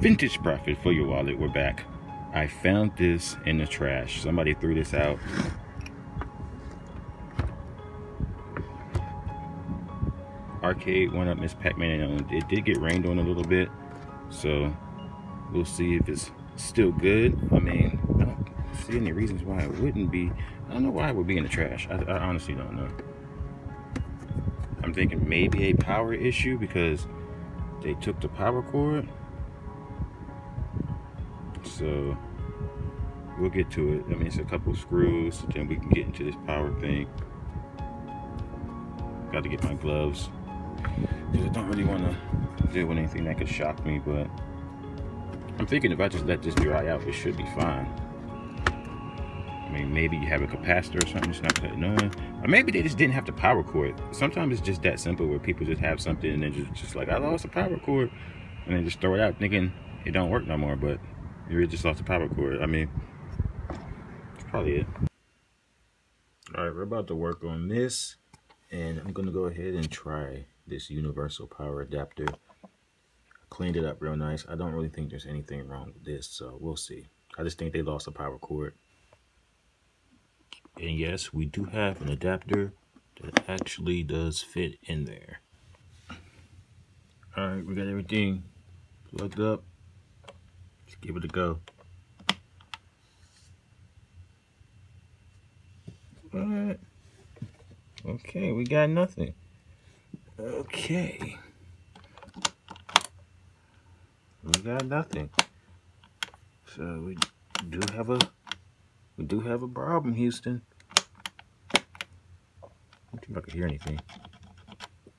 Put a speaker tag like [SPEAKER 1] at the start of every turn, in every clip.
[SPEAKER 1] Vintage profit for your wallet. We're back. I found this in the trash. Somebody threw this out. Arcade 1-Up Miss Pac-Man, and it did get rained on a little bit, so we'll see if it's still good. I mean, I don't see any reasons why it wouldn't be. I don't know why it would be in the trash. I honestly don't know. I'm thinking maybe a power issue because they took the power cord. So we'll get to it. I mean, it's a couple screws, then we can get into this power thing. Got to get my gloves because I don't really want to deal with anything that could shock me, but I'm thinking if I just let this dry out, it should be fine. I mean, maybe you have a capacitor or something that's not cutting on, or maybe they just didn't have the power cord. Sometimes it's just that simple where people just have something and then just like, I lost the power cord, and then just throw it out thinking it don't work no more, but you really just lost the power cord. I mean, that's probably it. All right, we're about to work on this, and I'm gonna go ahead and try this universal power adapter. Cleaned it up real nice. I don't really think there's anything wrong with this, so we'll see. I just think they lost the power cord. And yes, we do have an adapter that actually does fit in there. All right, we got everything plugged up. Let's give it a go. What? Okay, we got nothing. Okay. We got nothing. So we do have a problem, Houston. I don't think I could hear anything.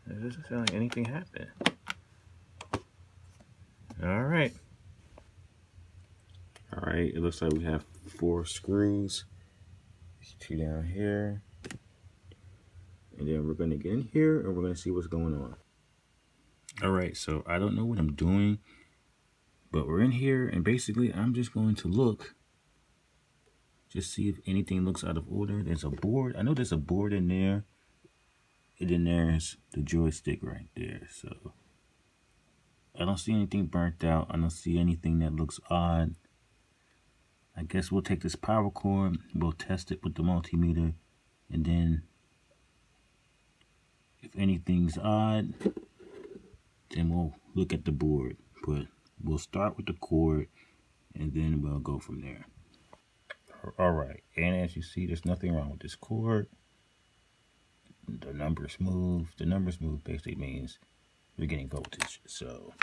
[SPEAKER 1] It doesn't sound like anything happened. All right. All right, it looks like we have 4 screws. There's 2 down here. And then we're gonna get in here and we're gonna see what's going on. All right, so I don't know what I'm doing, but we're in here and basically I'm just going to look, just see if anything looks out of order. There's a board. I know there's a board in there. And then there's the joystick right there. So I don't see anything burnt out. I don't see anything that looks odd. I guess we'll take this power cord, we'll test it with the multimeter, and then if anything's odd, then we'll look at the board. But we'll start with the cord, and then we'll go from there. All right, and as you see, there's nothing wrong with this cord. The numbers move. The numbers move basically means we're getting voltage. So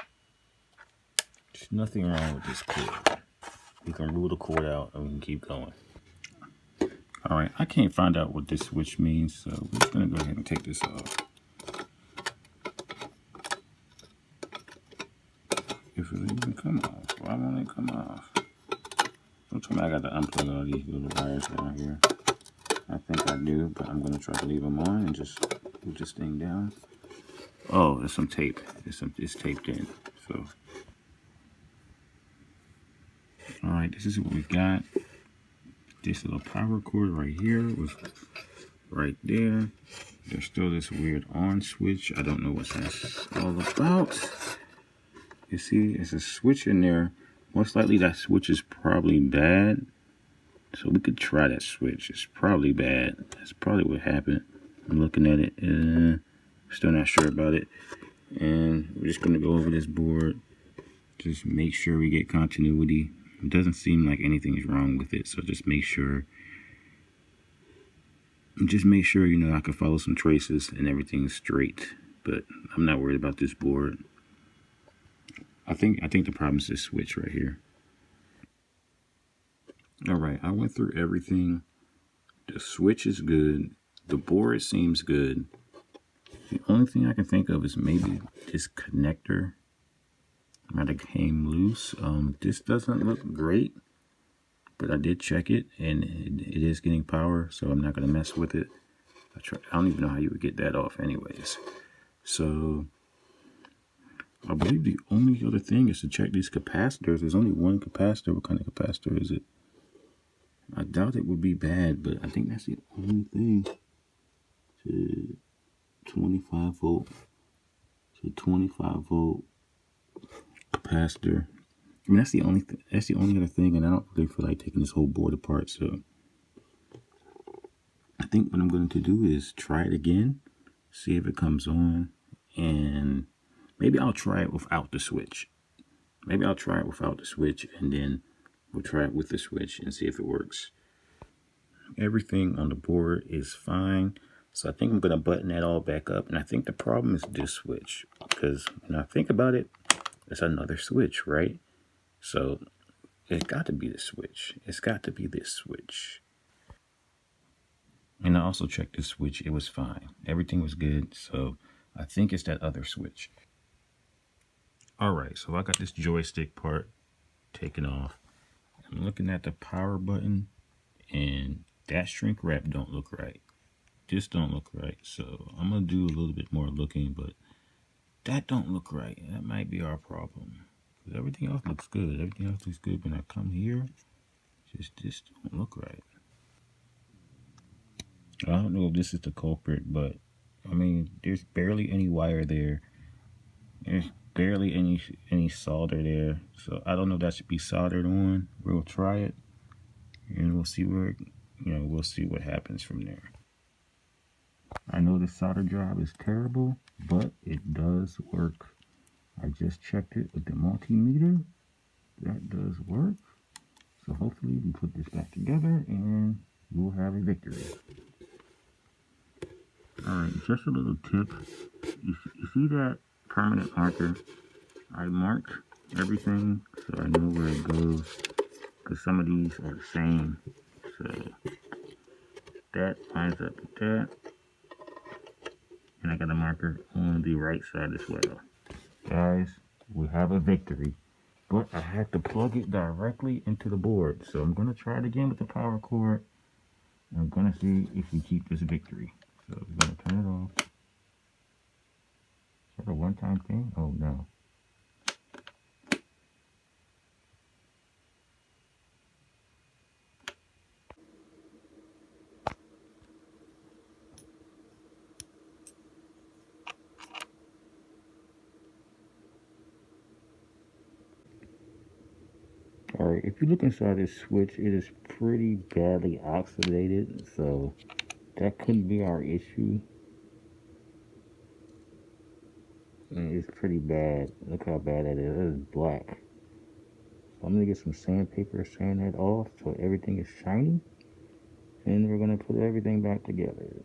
[SPEAKER 1] there's nothing wrong with this cord. We can rule the cord out and we can keep going. All right, I can't find out what this switch means, so we're just gonna go ahead and take this off. If it even come off, why won't it come off? Don't tell me I got to unplug all these little wires down here. I think I do, but I'm gonna try to leave them on and just put this thing down. Oh, there's some tape. It's taped in. So, all right, this is what we got. This little power cord right here was right there. There's still this weird on switch. I don't know what that's all about. You see, there's a switch in there. Most likely that switch is probably bad. So we could try that switch. It's probably bad. That's probably what happened. I'm looking at it. Still not sure about it. And we're just going to go over this board. Just make sure we get continuity. It doesn't seem like anything's wrong with it. So just make sure. You know, I can follow some traces and everything's straight. But I'm not worried about this board. I think the problem is this switch right here. All right, I went through everything. The switch is good. The board seems good. The only thing I can think of is maybe this connector might have came loose. This doesn't look great, but I did check it, and it is getting power, so I'm not going to mess with it. I don't even know how you would get that off anyways. So I believe the only other thing is to check these capacitors. There's only one capacitor. What kind of capacitor is it? I doubt it would be bad, but I think that's the only thing. 25 volt. So 25 volt capacitor. I mean, that's the only other thing, and I don't really feel like taking this whole board apart. So I think what I'm going to do is try it again, see if it comes on, and maybe I'll try it without the switch. Maybe I'll try it without the switch, and then we'll try it with the switch and see if it works. Everything on the board is fine. So I think I'm going to button that all back up. And I think the problem is this switch. Because when I think about it, it's another switch, right? So it's got to be the switch. It's got to be this switch. And I also checked this switch. It was fine. Everything was good. So I think it's that other switch. All right. So I got this joystick part taken off. I'm looking at the power button. And that shrink wrap don't look right. This don't look right. So I'm going to do a little bit more looking. But that don't look right. That might be our problem. Because everything else looks good. Everything else looks good. When I come here, just this don't look right. I don't know if this is the culprit, but I mean, there's barely any wire there. There's barely any solder there. So I don't know if that should be soldered on. We'll try it, and we'll see where, we'll see what happens from there. I know the solder job is terrible, but it does work. I just checked it with the multimeter. That does work. So hopefully we put this back together and we'll have a victory. Alright, just a little tip. You see that permanent marker? I marked everything so I know where it goes. Because some of these are the same. So that lines up with that. And I got a marker on the right side as well. Guys, we have a victory. But I had to plug it directly into the board. So I'm going to try it again with the power cord. I'm going to see if we keep this victory. So we're going to turn it off. Is that a one-time thing? Oh, no. Alright, if you look inside this switch, it is pretty badly oxidated. So that could be our issue. And it's pretty bad. Look how bad that is. It is black. So I'm going to get some sandpaper, sand that off so everything is shiny. And we're going to put everything back together.